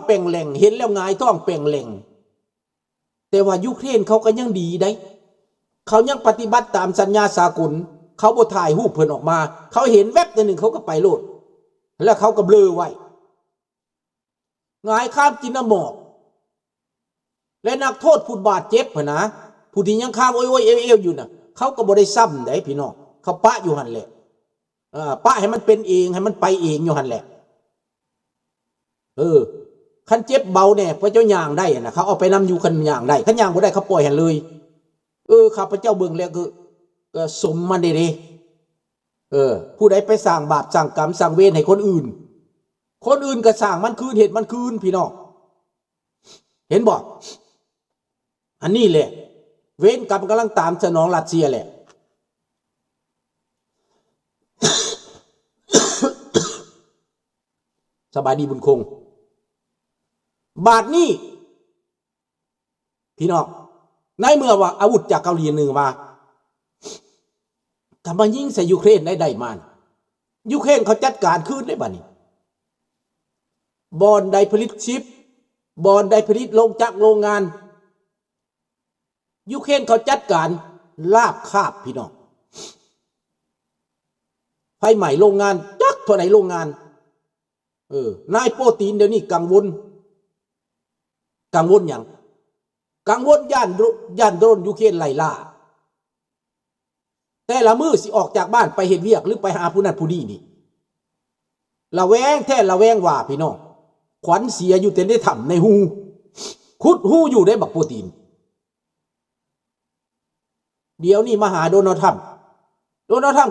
เป่งแหล่งเห็นแล้วงายท้องเป่งแหล่งแต่ว่ายูเครนเขาก็ยังดีได้เขายังปฏิบัติตามสัญญาสากลเขาบ่ถ่ายรูปเพิ่นออกมาเขาเห็นแวบหนึ่งเขาก็ไปโลดแล้วเขาก็เบลอไว้งายข้ามจินหมอกและนักโทษผู้บาดเจ็บนะผู้ที่ยังข้ามโอ้ยเอวอยู่น่ะเขาก็บ่ได้ซ้ำได้พี่น้องเขาปะอยู่หั่นแหละปะให้มันเป็นเองให้มันไปเองอยู่หั่นแหละคันเจ็บเบาเนี่ยพระเจ้าย่างได้นะเขาเอาไปนำอยู่คันย่างได้คันย่างบ่ได้เขาปล่อยหั่นเลยข้าพเจ้าเบิ่งแล้วก็สมมันเด้ผู้ใดไปสร้างบาปสร้างกรรมสร้างเวรให้คนอื่นก็สร้างมันคืนเหตุมันคืนพี่น้องเห็นบ่อันนี้แหละเวรกรรมกำลังตามสนองรัสเซียแหละสบายดีบุญคงบาทนี้พี่น้องในเมื่อว่าอาวุธจากเกาหลีเหนือมากำลังยิงใส่ยูเครนได้มันยูเครนเขาจัดการคืนได้บ้านี้บอนไดผลิตชิปบอนไดผลิตลงจากโรงงานยูเครนเขาจัดการลาบคาบพี่น้องไฟใหม่โรงงานจักเท่าไหร่โรงงานนายโปตีนเดี๋ยวนี้กังวลอย่างกังวลย่านโดนยูเครนไล่ล่าแต่ละมือสิออกจากบ้านไปเฮ็ดเวียกหรือไปหาผู้นั้นผู้นี้นี่ระแวงแท้ระแวงว่าพี่น้องขวัญเสียอยู่แต่ได้ถ้ำในหูขุดหูอยู่ได้บักโปรตีนเดี๋ยวนี้มาหาโดนัลด์ทรัมป์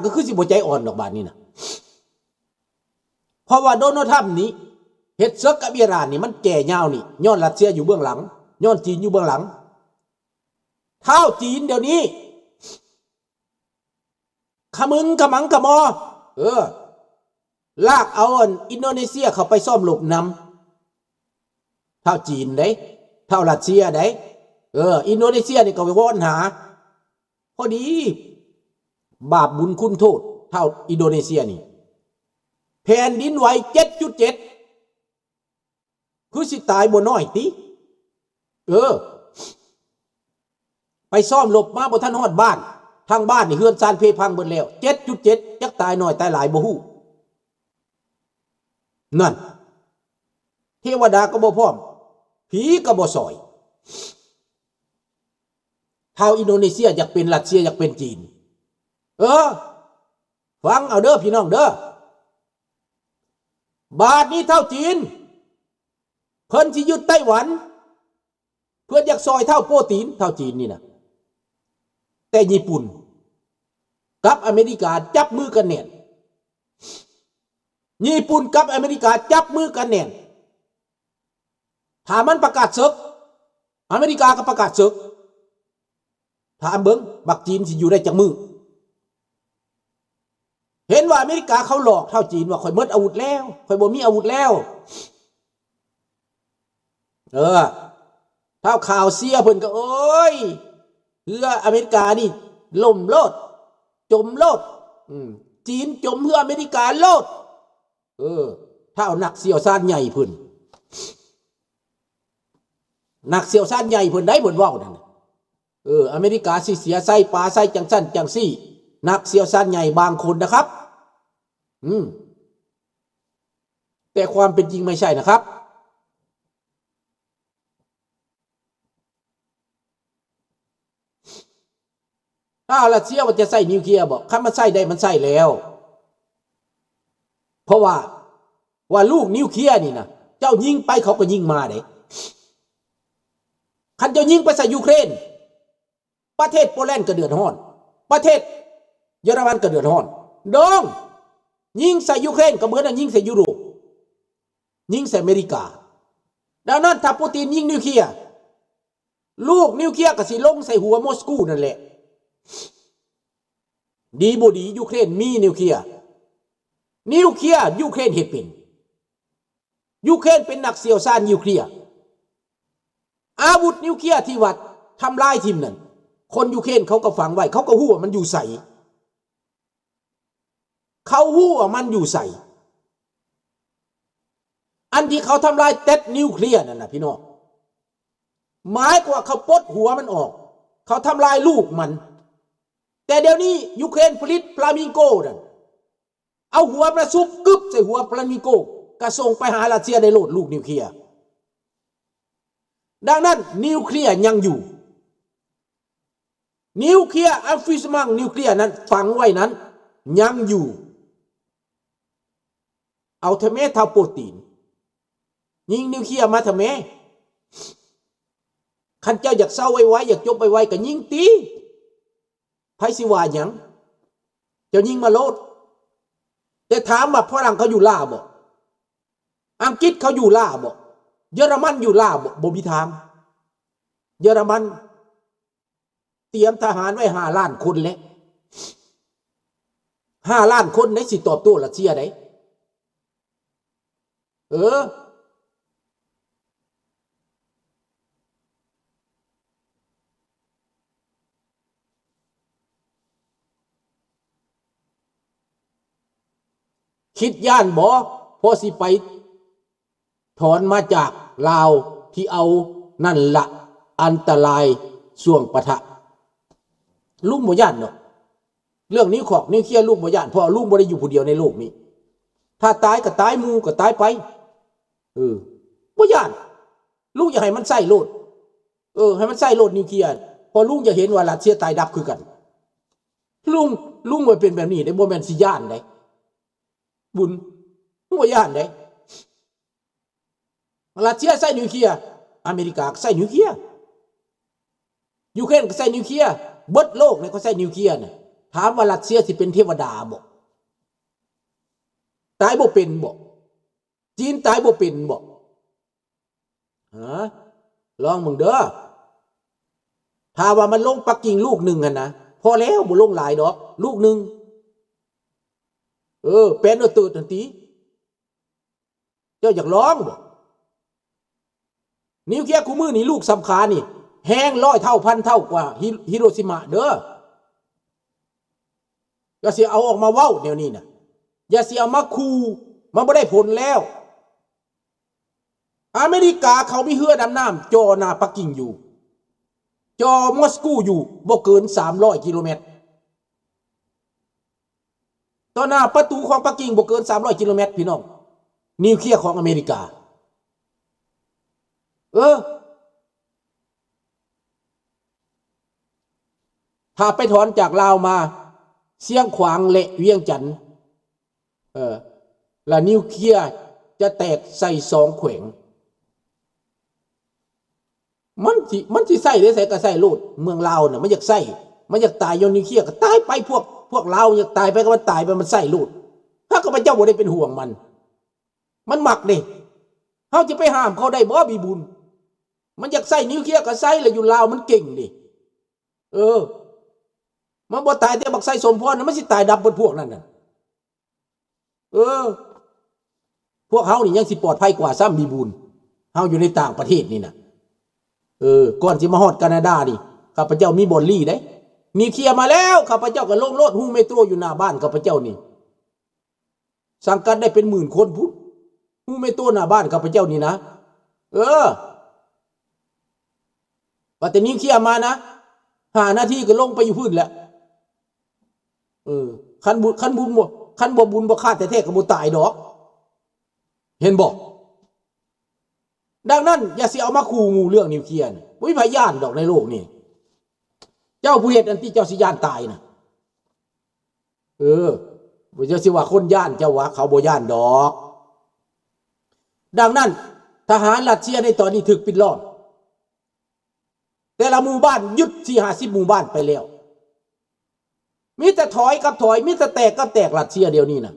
ก็คือสิบ่ใจอ่อนดอกบาดนี้นะเพราะว่าโดนัลด์ทรัมป์นี้เฮ็ดศึกกับอิหร่านนี่มันแก่ยาวนี่ย้อนรัสเซียอยู่เบื้องหลังย้อนจีนอยู่เบื้องหลังเท้าจีนเดี๋ยวนี้ขมึงขมังขมอลากเอาอินโดนีเซียเข้าไปซ่อมหลบนำเท่าจีนได้เท่ารัสเซียได้อินโดนีเซียนี่ก็ไปวอนหาพอดีบาปบุญคุณโทษเท่าอินโดนีเซียนี่แผ่นดินไหว 7.7 คือสิตายบ่น้อยติไปซ่อมหลบมาบ่ทันฮอดบ้านทางบ้านนี่เฮือนซานเพพังเบิดแล้ว 7.7 จักตายน้อยตายหลายบ่ฮู้นั่นเทวดาก็บ่พร้อมผีก็บ่ซอยเท่าอินโดนีเซียอยากเป็นรัสเซียอยากเป็นจีนฟังเอาเด้อพี่น้องเด้อบาทนี้เท่าจีนเพิ่นสิยึดไต้หวันเพื่ออยากซอยเท่าโปรตีนเท่าจีนนี่นะแต่ญี่ปุ่นกับอเมริกาจับมือกันแน่นญี่ปุ่นกับอเมริกาจับมือกันแน่นถ้ามันประกาศศึกอเมริกาก็ประกาศศึกถ้าเบิ่งบักจีนสิอยู่ได้จักมือเห็นว่าอเมริกาเขาหลอกเท่าจีนว่าข่อยหมดอาวุธแล้วข่อยบ่มีอาวุธแล้วเท่าข่าวเสียเพิ่นก็โอ้ยเรืออเมริกานี่ล่มโลดจมโลดจีนจมเพื่ออเมริกาโลดเท่านักเสี่ยวซ่านใหญ่เพิ่นนักเสี่ยวซ่านใหญ่เพิ่นได้เพิ่นเว้านั่นอเมริกาสิเสียใส่ปลาใส่จังซั่นจังซี่นักเสี่ยวซ่านใหญ่บางคนนะครับแต่ความเป็นจริงไม่ใช่นะครับถ้ารัสเซียว่าจะใส่นิวเคลียร์บอกถ้ามันใส่ได้มันใส่แล้วเพราะว่าลูกนิวเคลียร์นี่นะเจ้ายิงไปเขาก็ยิงมาเด้คันเจ้ายิงไปใส่ยูเครนประเทศโปแลนด์ก็เดือดร้อนประเทศเยอรมันก็เดือดร้อนดองยิงใส่ยูเครนก็เหมือนยิงใส่ยุโรปยิงใส่อเมริกาดังนั้นถ้าปูตินยิงนิวเคลียร์ลูกนิวเคลียร์ก็สิลงใส่หัวมอสโกนั่นแหละดีบ่ดียูเครนมีนิวเคลียร์ยูเครนเฮ็ดเป็นยูเครนเป็นนักเสี่ยวซ่านนิวเคลียร์อาวุธนิวเคลียร์ที่วัดทำลายทีมนั่นคนยูเครนเขาก็ฝังไว้เขาก็ฮู้ว่ามันอยู่ใส่เขาฮู้ว่ามันอยู่ใส่ อันที่เขาทำลายเต็ดนิวเคลียร์นั่นนะพี่น้องหมายกว่าเขาปลดหัวมันออกเขาทำลายลูกมันแต่เดี๋ยวนี้ยูเครนผลิตฟลามิงโกนั่นเอาหัวประซุกกึบใส่หัวฟลามิงโกกระส่งไปหารัสเซียได้โหลดลูกนิวเคลียร์ดังนั้นนิวเคลียร์ยังอยู่นิวเคลียร์อัลฟิสมังนิวเคลียร์นั้นฝังไว้นั้นยังอยู่เอาทำไมเท่าโปรตีนยิงนิวเคลียร์มาทำไมขันเจ้าอยากเศร้าไว้อยากจบไว้ก็ยิงตีไพสิวาหยังเจ้ายิงมาโลดแต่ถามว่าฝรั่งเขาอยู่ล่าบ่อังกฤษเขาอยู่ล่าบ่เยอรมันอยู่ล่าบ่มีทางเยอรมันเตรียมทหารไว้5 ล้านคนแล้ว5 ล้านคนไหนสิตอบโต้รัสเซียได้คิดย่านบ่พอสิไปถอนมาจากลาวที่เอานั่นละอันตรายส่วงปะทะลุงบ่ย่านเนาะเรื่องนี้ของนิวเคลียร์ลุงบ่ย่านเพราะลุงบ่ได้อยู่ผู้เดียวในโลกนี้ถ้าตายก็ตายหมู่ก็ตายไปบ่ย่านลุงอยากให้มันใส่โลดให้มันใส่โลดนิวเคลียร์พอลุงจะเห็นว่ารัสเซียตายดับคือกันลุงบ่เป็นแบบนี้ได้บ่แม่นสิย่านได้บุญลุงบ่ย่านได้รัสเซียใส่นิวเคลียร์อเมริกาใส่นิวเคลียร์ยูเครนก็ใส่นิวเคลียร์เบิดโลกเนี่ยก็ใส่นิวเคลียร์น่ะถามว่ารัสเซียสิเป็นเทวดาบ่ตายบ่เป็นบ่จีนตายบ่เป็นบ่ลองมึงเด้อถ้าว่ามันลงปักกิ่งลูกหนึ่งนะพอแล้วบ่ลงหลายดอกลูกหนึ่งเป็นเอาตื่นทันทีเจ้าอยากร้องบ่นิวเคลียร์คู่มือนี่ลูกสำคัญนี่แห้ง100 เท่าพันเท่ากว่าฮิโรชิมะเด้ออย่าสิเอาออกมาเว้าเดี๋ยวนี้นะอย่าสิเอามาคูมันไม่ได้ผลแล้วอเมริกาเขามีเรือดำน้ำจอหน้าปักกิ่งอยู่จอมอสโกอยู่บ่เกิน300 กิโลเมตรตอนหน้าประตูของปักกิ่งบ่เกิน300 กิโลเมตรพี่น้องนิวเคลียร์ของอเมริกาถ้าไปถอนจากลาวมาเสียงขวางและเวียงจันทน์แล้วนิวเคลียร์จะแตกใส่2 แขวงมันสิใส่ได้ใส่ก็ใส่โลดเมืองลาวน่ะมันอยากใส่มันอยากตายโยนนิวเคลียร์ก็ตายไปพวกลาวอยากตายไปก็มันตายไปมันใส่โลดถ้าข้าพเจ้าบ่ได้เป็นห่วงมันมักเด้เฮาจะไปห้ามเขาได้บ่มีบุญมันอยากใส่นิวเคลียร์ก็ใส่แล้วอยู่ลาวมันเก่งดิมันบ่ตายแต่บักไส้สมพรมันสิตายดับบนพวกนั้นน่ะพวกเฮานี่ยังสิปลอดภัยกว่าซ้ำมีบุญเฮาอยู่ในต่างประเทศนี่น่ะก่อนสิมาฮอดแคนาดานี่ข้าพเจ้ามีบอลลี่ได้นิวเคลียร์มาแล้วข้าพเจ้าก็ลงรถฮู้เมโทรอยู่หน้าบ้านข้าพเจ้านี่สังกัดได้เป็น10,000 คนพุทธฮู้เมโทรหน้าบ้านข้าพเจ้านี่นะว่าแต่นิวเคลียร์มานะ5 นาทีก็ลงไปอยู่พื้นแล้วคันบุญบ่ฆ่าแต่แท้ก็บ่ตายดอกเห็นบ่ดังนั้นอย่าสิเอามาขู่งูเรื่องนิวเคลียร์บ่มีพยานดอกในโลกนี่เจ้าผู้เฮ็ดอันที่เจ้าสิย่านตายน่ะบ่จะสิว่าคนย่านเจ้าว่าเขาบ่ย่านดอกดังนั้นทหารรัสเซียในตอนนี้ถูกปิดล้อมแต่ละหมู่บ้านยึด40-50 หมู่บ้านไปแล้วมีแต่ถอยกับถอยมีแต่แตกกับแตกรัสเซียเดียวนี้นะ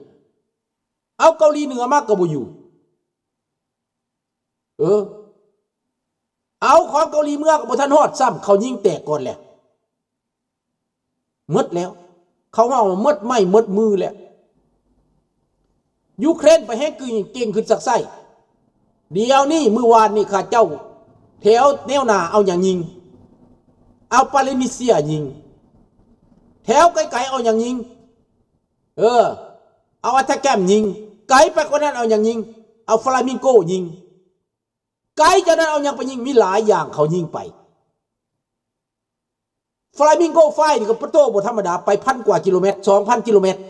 เอาเกาหลีเหนือมากกับบ่อยู่เอาของเกาหลีเมื่อกับบ่ทันฮอดซ้ำเขายิงแตกก่อนแหละหมดแล้วเขาเอาหมดไม่หมดมือแล้วยูเครนไปให้เก่งขึ้นสักไส้เดี๋ยวนี้เมื่อวานนี่ข้าเจ้าแถวแนวหน้าเอาอย่างยิงเอาปาเลนิเซียยิงแถวไกลๆเอาอย่างยิงเอาอัตแกมยิงไกลไปกว่านั้นเอาอย่างยิง เอาฟลามิงโกยิงไกลจากนั้นเอายังไปยิงมีหลายอย่างเขายิงไปฟลามิงโกไฟนี่ก็ประโตบ่ธรรมดาไป1,000 กว่ากิโลเมตร 2,000 กิโลเมตร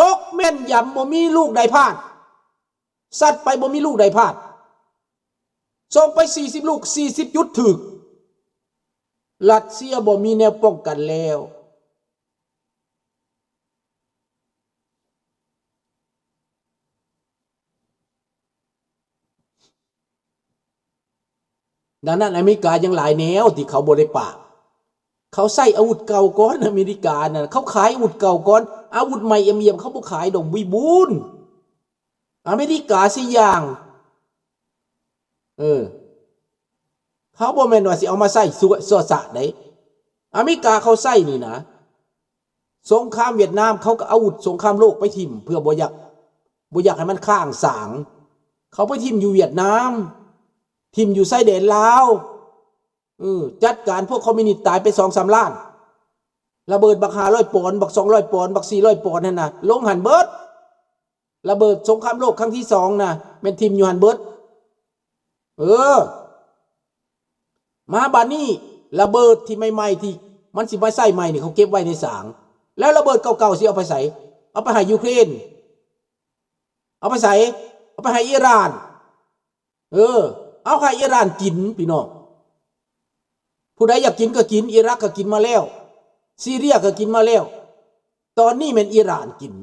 ตกแม่นยำบ่มีลูกใดพลาดสัตว์ไปบ่มีลูกใดพลาดส่งไป40 ลูก40 จุดถึกรัสเซียบ่มีแนวป้องกันแล้วดังนั้นอเมริกายังหลายแนวที่เขาบ่ได้ปราบเขาใส่อาวุธเก่าก่อนอเมริกาน่ะเขาขายอาวุธเก่าก่อนอาวุธใหม่เอี่ยมๆเขาบ่ขายดอกวิบูลย์อเมริกาสิอย่างเขาบ่แม่นว่าสิเอามาใส่สั่วสะได้อเมริกาเขาใส่นี่นะสงครามเวียดนามเขาก็เอาอาวุธสงครามโลกไปทิ่มเพื่อบ่อยากให้มันข้างสางเขาไปทิ่มอยู่เวียดนามทิ่มอยู่ชายแดนลาวจัดการพวกคอมมิวนิสต์ตายไป 2-3 ล้านระเบิดบัก500 ปอนด์บัก200 ปอนด์บัก400 ปอนด์นั่นน่ะลงหันเบิดระเบิดสงครามโลกครั้งที่2น่ะแม่นทิ่มอยู่หันเบิดมาบานี้ระเบิดที่ใหม่ๆที่มันสิมาใส่ใหม่นี่เขาเก็บไว้ในสางแล้วระเบิดเก่าๆสิเอาไปใส่เอาไปให้ยูเครนเอาไปใส่เอาไปให้อิหร่านเอาให้อิหร่านกินพี่น้องผู้ใดอยากกินก็กินอิรักก็กินมาแล้วซีเรียก็กินมาแล้วตอนนี้เป็นอิหร่านกิน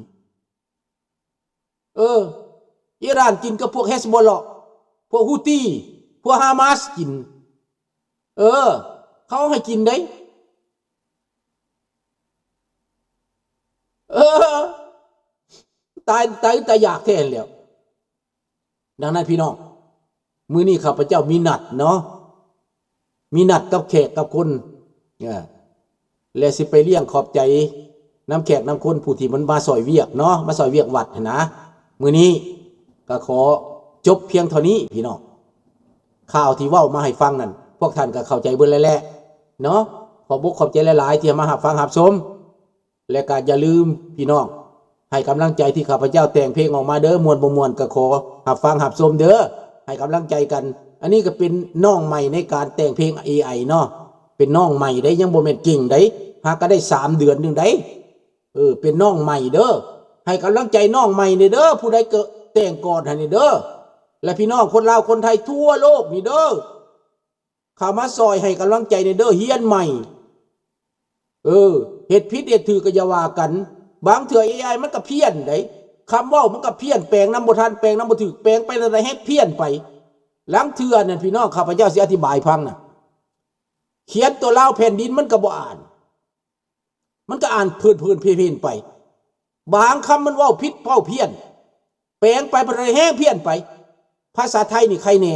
อิหร่านกินกับพวกเฮซบอลเลาะห์พวกฮูตี้พวกฮามาสกินเขาให้กินได้ตายอยากแท้แล้วดังนั้นพี่น้องมื้อนี้ข้าพเจ้ามีนัดเนาะมีนัดกับแขกกับคนและสิไปเลี้ยงขอบใจน้ำแขกน้ำคนผู้ที่มันมาซอยเวียกเนาะมาซอยเวียกวัดนะมื้อนี้ก็ขอจบเพียงเท่านี้พี่น้องข่าวที่เว้ามาให้ฟังนั่นพวกท่านก็เข้าใจเบิ่นแล้วเนาะขอบใจหลายๆที่มารับฟังรับชมและก็อย่าลืมพี่น้องให้กำลังใจที่ข้าพเจ้าแต่งเพลงออกมาเด้อม่วนบ่ม่วนก็ขอรับฟังรับชมเด้อให้กำลังใจกันอันนี้ก็เป็นน้องใหม่ในการแต่งเพลง AI เนาะเป็นน้องใหม่ได้ยังบ่แม่นเก่งได้หากก็ได้3 เดือนนึงได้เป็นน้องใหม่เด้อให้กำลังใจน้องใหม่นี่เด้อผู้ใดเกิดแต่งก่อนให้นี่เด้อและพี่น้องคนลาวคนไทยทั่วโลกนี่เด้อเข้ามาซอยให้กำลังใจนี่เด้อเฮียนใหม่เฮ็ดผิดเฮ็ดถูกก็อย่าว่ากันบางเทื่อ AI มันก็เพี้ยนได้คำเว้ามันก็เพี้ยนแปลงนำบ่ทันแปลงนำบ่ถูกแปลงไปแล้วให้เพี้ยนไปหลังเทื่อนั่นพี่น้องข้าพเจ้าสิอธิบายฟังน่ะเขียนตัวลาวแผ่นดินมันก็บ่อ่านมันก็อ่านเพลินๆเพี้ยนๆไปบางคำมันเว้าผิดเว้าเพี้ยนแปลงไปบ่ได้แห้งเพี้ยนไปภาษาไทยนี่ใครแน่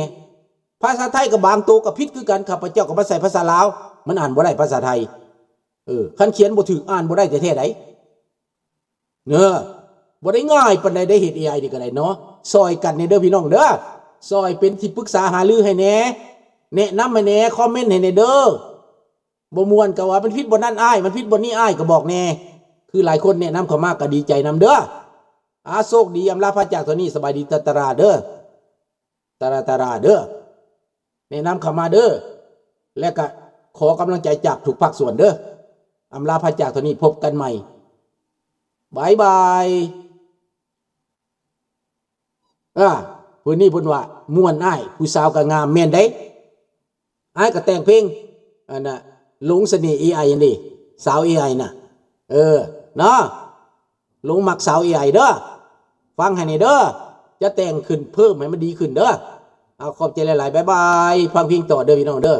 ภาษาไทยก็บางตัวก็ผิดคือกันข้าพเจ้าก็มาใส่ภาษาลาวมันอ่านบ่ได้ภาษาไทยคันเขียนบ่ถูกอ่านบ่ได้แท้ๆไดบ่ได้ง่ายปานใดได้เฮ็ด AI นี่ก็ได้เนาะซอยกันเด้อพี่น้องเด้อซอยเป็นที่ปรึกษาหารือให้แหน่แนะนำให้แหน่คอมเมนต์ให้แหน่เด้อบ่ม่วนก็ว่ามันผิดบ่นั่นอ้ายมันผิดบ่นี่อ้ายก็บอกแหน่คือหลายคนแนะนำเข้ามาก็ดีใจนำเด้อโชคดีอำลาพระจากตัวนี้สบายดีตราเด้อตราเด้อแนะนำเข้ามาเด้อและก็ขอกำลังใจจากทุกภาคส่วนเด้ออำลาพระจากตัวนี้พบกันใหม่บายบายผู้นี้เพิ่นว่าม่วนอ้ายผู้สาวก็งามแม่นได้อ้ายก็แต่งเพลงอันน่ะหลงเสน่ห์ AI อันนี้สาว AI น่ะเนาะหลงมักสาว AI เด้อฟังให้นี่เด้อจะแต่งขึ้นเพิ่มให้มันดีขึ้นเด้อเอาขอบใจหลายๆบ๊ายบายฟังเพลงต่อเด้อพี่น้องเด้อ